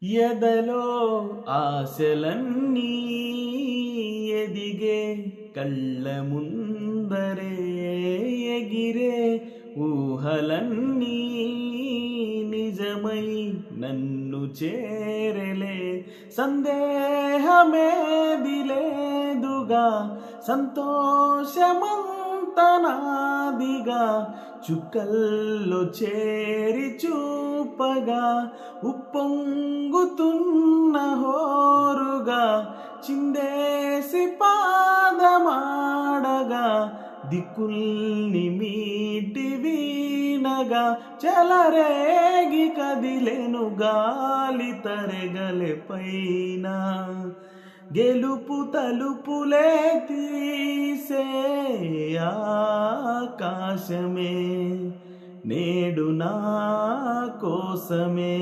ఎదలో ఆశలన్నీ ఎదిగే కళ్ళ ముందరే ఎగిరే ఊహలన్నీ నిజమై నన్ను చేరలే సందేహమేది లేదుగా సంతోషమంతనాదిగా చుక్కల్లో చేరి చూపగా ఉప్పొంగుతున్న హోరుగా చిందేసి పాదమాడగా దిక్కుల్ని మీటి వీనగా చెలరేగి కదిలెను గాలి తరెగలె పైన గెలుపు తలుపులే తీసే ఆకాశమే నేడు నా కోసమే.